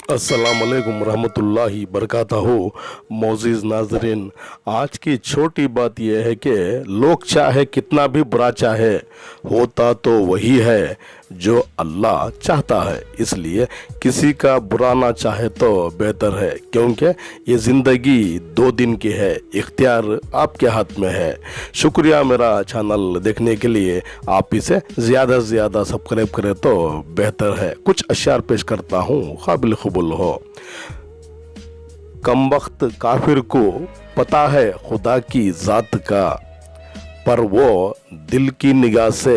अस्सलाम वालेकुम रहमतुल्लाहि बरकातहू। मोअज़्ज़िज़ नाज़रीन, आज की छोटी बात यह है कि लोग चाहे कितना भी बुरा चाहे, होता तो वही है जो अल्लाह चाहता है। इसलिए किसी का बुरा ना चाहे तो बेहतर है, क्योंकि ये ज़िंदगी 2 दिन की है, इख्तियार आपके हाथ में है। शुक्रिया मेरा चैनल देखने के लिए। आप इसे ज़्यादा से ज़्यादा सब्सक्राइब करें तो बेहतर है। कुछ अशार पेश करता हूँ, काबिल कबूल हो। कमबख्त काफिर को पता है खुदा की ज़ात का, पर वो दिल की निगाह से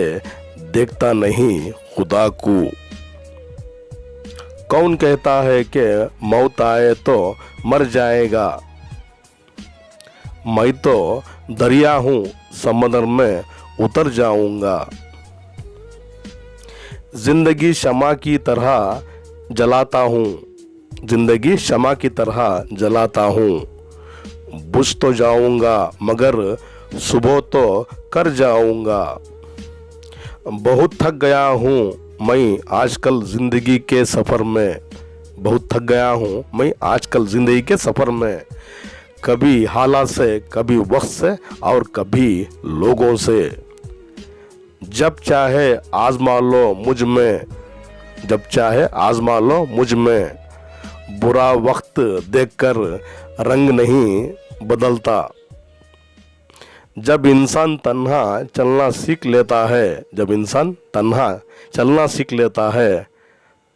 देखता नहीं खुदा को। कौन कहता है कि मौत आए तो मर जाएगा, मैं तो दरिया हूँ समंदर में उतर जाऊंगा। जिंदगी शमा की तरह जलाता हूँ, जिंदगी शमा की तरह जलाता हूँ। बुझ तो जाऊंगा मगर सुबह तो कर जाऊंगा। बहुत थक गया हूँ मैं आजकल ज़िंदगी के सफ़र में, बहुत थक गया हूँ मैं आजकल ज़िंदगी के सफ़र में। कभी हालात से, कभी वक्त से और कभी लोगों से। जब चाहे आज़मा लो मुझ में, जब चाहे आज़मा लो मुझ में। बुरा वक्त देखकर रंग नहीं बदलता। जब इंसान तन्हा चलना सीख लेता है, जब इंसान तन्हा चलना सीख लेता है,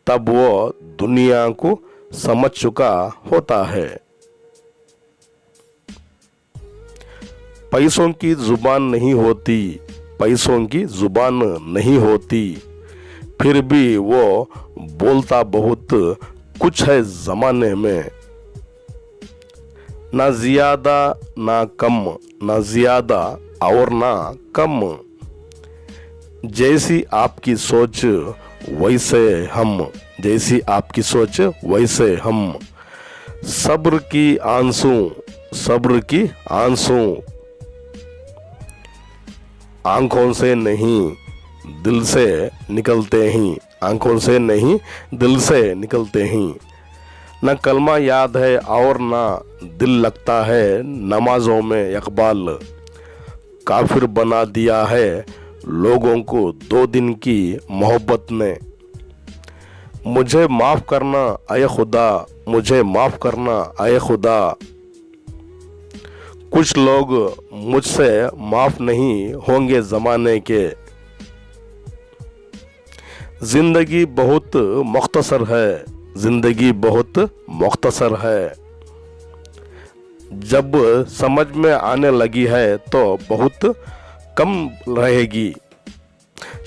तब वो दुनिया को समझ चुका होता है। पैसों की जुबान नहीं होती, पैसों की जुबान नहीं होती, फिर भी वो बोलता बहुत कुछ है ज़माने में। ना ज़्यादा ना कम, ना ज़्यादा और ना कम। जैसी आपकी सोच वैसे हम, जैसी आपकी सोच वैसे हम। सब्र की आंसू, सब्र की आंसू आंखों से नहीं दिल से निकलते ही, आंखों से नहीं दिल से निकलते ही। न कलमा याद है और ना दिल लगता है नमाजों में इकबाल। काफिर बना दिया है लोगों को 2 दिन की मोहब्बत ने। मुझे माफ़ करना आए खुदा, मुझे माफ़ करना आए खुदा। कुछ लोग मुझसे माफ़ नहीं होंगे ज़माने के। ज़िंदगी बहुत मुख्तसर है, ज़िंदगी बहुत मुख्तसर है। जब समझ में आने लगी है तो बहुत कम रहेगी।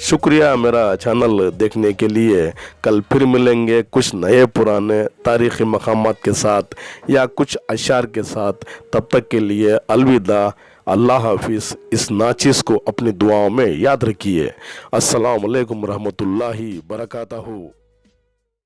शुक्रिया मेरा चैनल देखने के लिए। कल फिर मिलेंगे कुछ नए पुराने तारीख़ी मकामात के साथ या कुछ अशार के साथ। तब तक के लिए अलविदा, अल्लाह हाफिज़। इस नाचिज़ को अपनी दुआओं में याद रखिए। अस्सलाम वालेकुम रहमतुल्लाहि बरकातहू।